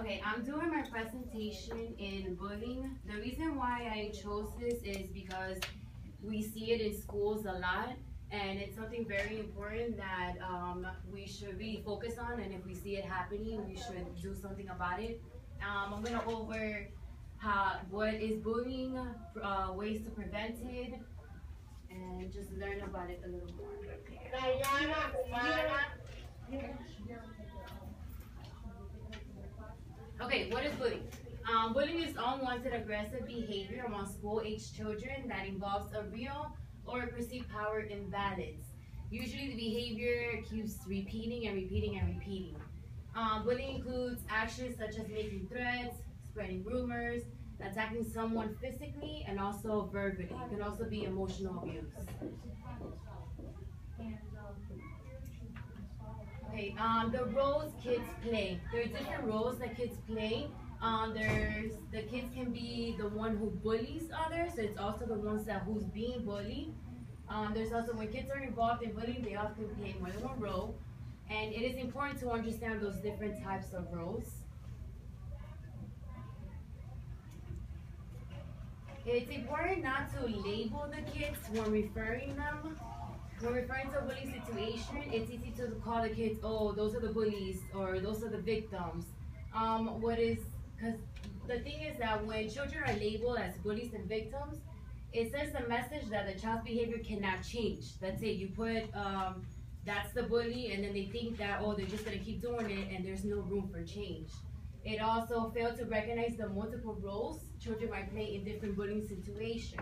Okay, I'm doing my presentation in bullying. The reason why I chose this is because we see it in schools a lot, and it's something very important that we should really focus on, and if we see it happening, we should do something about it. I'm gonna go over what is bullying, ways to prevent it, and just learn about it a little more. Okay, what is bullying? Bullying is unwanted aggressive behavior among school-age children that involves a real or perceived power imbalance. Usually the behavior keeps repeating and repeating and repeating. Bullying includes actions such as making threats, spreading rumors, attacking someone physically, and also verbally. It can also be emotional abuse. Okay, the roles kids play. There are different roles that kids play. The kids can be the one who bullies others, so it's also the ones that who's being bullied. There's also when kids are involved in bullying, they often play more than one role, and it is important to understand those different types of roles. It's important not to label the kids when referring them. When referring to a bullying situation, it's easy to call the kids, oh, those are the bullies, or those are the victims. Because the thing is that when children are labeled as bullies and victims, it sends a message that the child's behavior cannot change. That's it. You put, that's the bully, and then they think that, oh, they're just going to keep doing it, and there's no room for change. It also failed to recognize the multiple roles children might play in different bullying situations.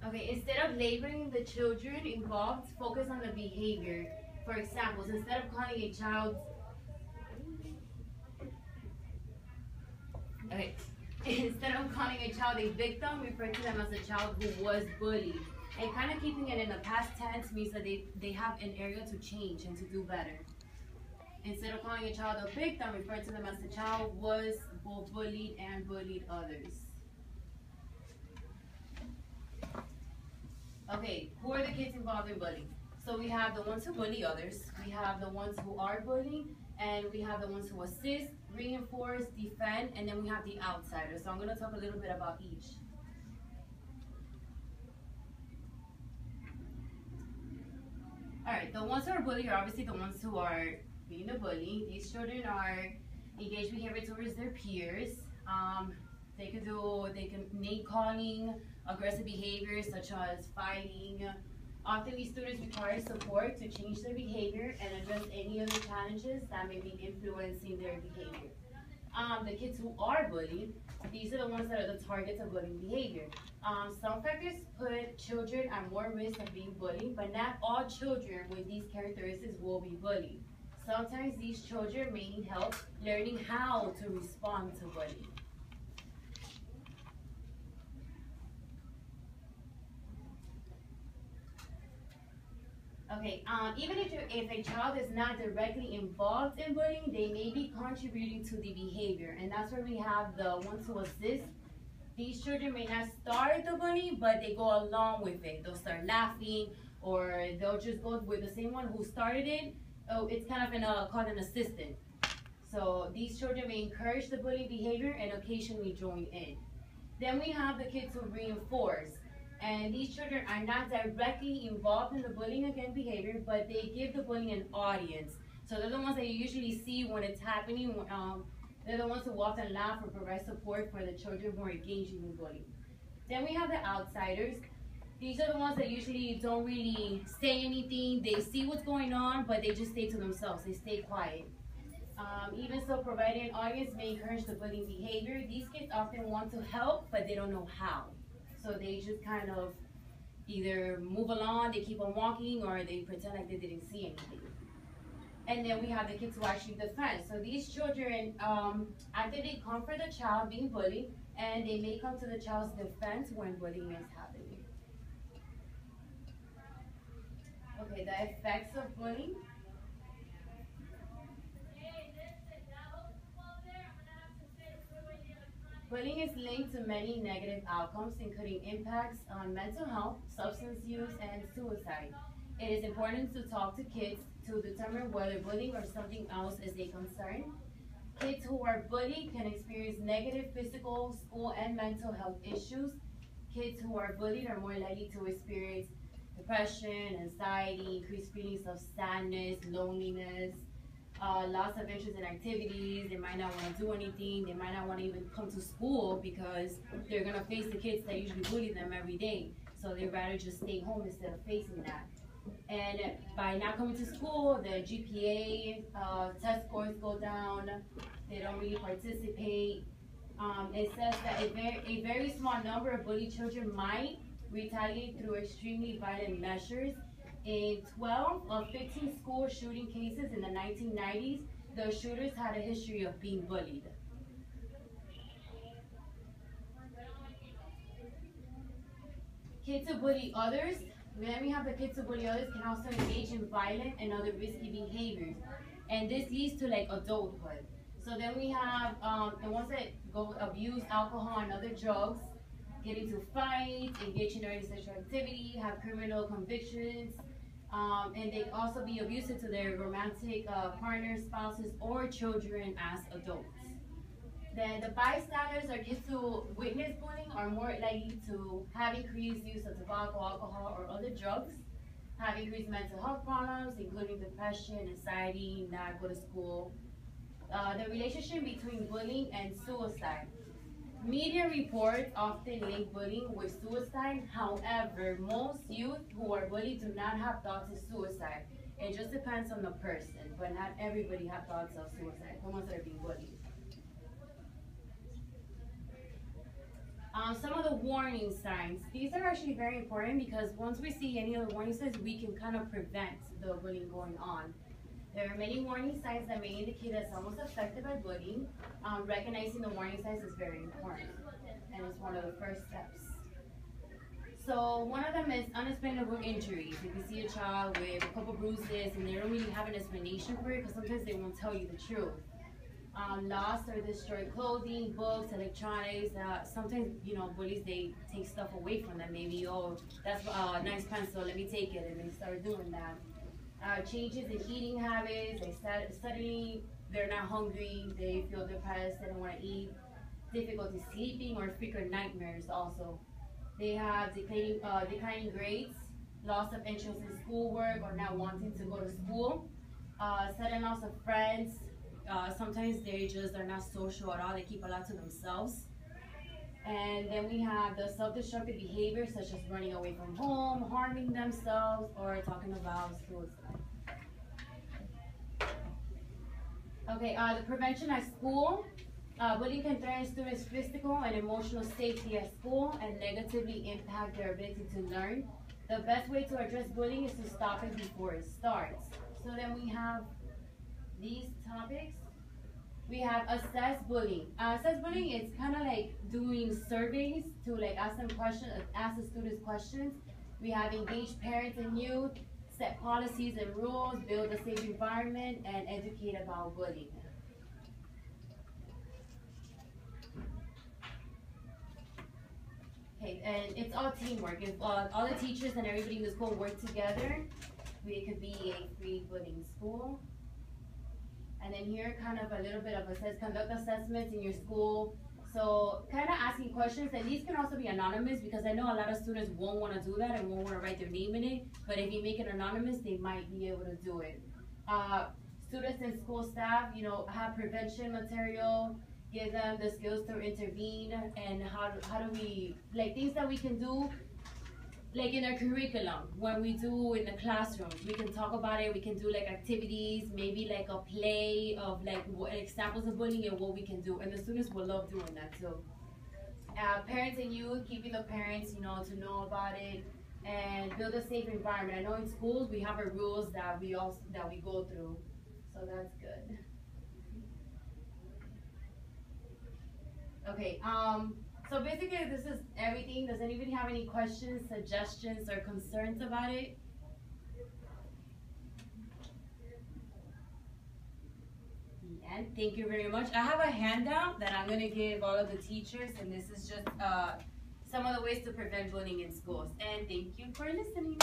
Okay, instead of labeling the children involved, focus on the behavior. For example, instead of calling a child, instead of calling a child a victim, refer to them as a child who was bullied. And kind of keeping it in the past tense means that they have an area to change and to do better. Instead of calling a child a victim, refer to them as the child was both bullied and bullied others. Okay, who are the kids involved in bullying? So we have the ones who bully others, we have the ones who are bullying, and we have the ones who assist, reinforce, defend, and then we have the outsiders. So I'm going to talk a little bit about each. Alright, the ones who are bullied are obviously the ones who are being the bully. These children are engaged behavior towards their peers. They can name calling, aggressive behaviors such as fighting. Often these students require support to change their behavior and address any of the challenges that may be influencing their behavior. The kids who are bullied, these are the ones that are the targets of bullying behavior. Some factors put children at more risk of being bullied, but not all children with these characteristics will be bullied. Sometimes these children may need help learning how to respond to bullying. Okay, even if a child is not directly involved in bullying, they may be contributing to the behavior. And that's where we have the ones who assist. These children may not start the bullying, but they go along with it. They'll start laughing, or they'll just go with the same one who started it. Oh, it's kind of called an assistant. So these children may encourage the bullying behavior and occasionally join in. Then we have the kids who reinforce. And these children are not directly involved in the bullying again behavior, but they give the bullying an audience. So they're the ones that you usually see when it's happening. They're the ones who often laugh or provide support for the children who are engaging in bullying. Then we have the outsiders. These are the ones that usually don't really say anything. They see what's going on, but they just stay to themselves. They stay quiet. Even so, providing an audience may encourage the bullying behavior. These kids often want to help, but they don't know how. So they just kind of either move along, they keep on walking, or they pretend like they didn't see anything. And then we have the kids who actually defend. So these children, after they comfort the child being bullied, and they may come to the child's defense when bullying is happening. Okay, the effects of bullying. Bullying is linked to many negative outcomes, including impacts on mental health, substance use, and suicide. It is important to talk to kids to determine whether bullying or something else is a concern. Kids who are bullied can experience negative physical, school, and mental health issues. Kids who are bullied are more likely to experience depression, anxiety, increased feelings of sadness, loneliness, loss of interest in activities. They might not want to do anything. They might not want to even come to school because they're going to face the kids that usually bully them every day. So they'd rather just stay home instead of facing that. And by not coming to school, the GPA, test scores go down. They don't really participate. It says that a very small number of bullied children might retaliate through extremely violent measures. In 12 of 15 school shooting cases in the 1990s, the shooters had a history of being bullied. Kids who bully others. Then we have the kids who bully others can also engage in violent and other risky behaviors. And this leads to like adulthood. So then we have the ones that go abuse alcohol and other drugs, get into fights, engage in early sexual activity, have criminal convictions, and they also be abusive to their romantic partners, spouses, or children as adults. Then the bystanders or kids who witness bullying are more likely to have increased use of tobacco, alcohol, or other drugs, have increased mental health problems, including depression, anxiety, not go to school. The relationship between bullying and suicide. Media reports often link bullying with suicide. However, most youth who are bullied do not have thoughts of suicide. It just depends on the person, but not everybody have thoughts of suicide, the ones that are being bullied. Some of the warning signs. These are actually very important because once we see any of the warning signs, we can kind of prevent the bullying going on. There are many warning signs that may indicate that someone's affected by bullying. Recognizing the warning signs is very important, and it's one of the first steps. So one of them is unexplainable injuries. If you see a child with a couple bruises and they don't really have an explanation for it, because sometimes they won't tell you the truth. Lost or destroyed clothing, books, electronics. Sometimes, bullies, they take stuff away from them. Maybe, oh, that's a nice pencil, let me take it, and they start doing that. Changes in eating habits. Suddenly, they're not hungry, they feel depressed, they don't want to eat. Difficulty sleeping or frequent nightmares also. They have declining grades, loss of interest in schoolwork or not wanting to go to school. Sudden loss of friends. Sometimes they just are not social at all. They keep a lot to themselves. And then we have the self-destructive behaviors such as running away from home, harming themselves, or talking about suicide. Okay, the prevention at school. Bullying can threaten students' physical and emotional safety at school and negatively impact their ability to learn. The best way to address bullying is to stop it before it starts. So then we have these topics. We have assess bullying. Assess bullying is kind of like doing surveys to ask them questions, ask the students questions. We have engage parents and youth, set policies and rules, build a safe environment, and educate about bullying. Okay, and it's all teamwork. If all the teachers and everybody in the school work together, it could be a free bullying school. And then here, kind of a little bit of conduct assessments in your school. So kind of asking questions, and these can also be anonymous because I know a lot of students won't want to do that and won't want to write their name in it. But if you make it anonymous, they might be able to do it. Students and school staff, have prevention material, give them the skills to intervene, and how do we, things that we can do, in our curriculum, when we do in the classroom, we can talk about it, we can do activities, maybe a play of examples of bullying and what we can do, and the students will love doing that too. Parents and youth, keeping the parents, to know about it, and build a safe environment. I know in schools we have our rules that we go through, so that's good. Okay, so basically this is everything. Does anybody have any questions, suggestions, or concerns about it? And thank you very much. I have a handout that I'm gonna give all of the teachers, and this is just some of the ways to prevent bullying in schools. And thank you for listening.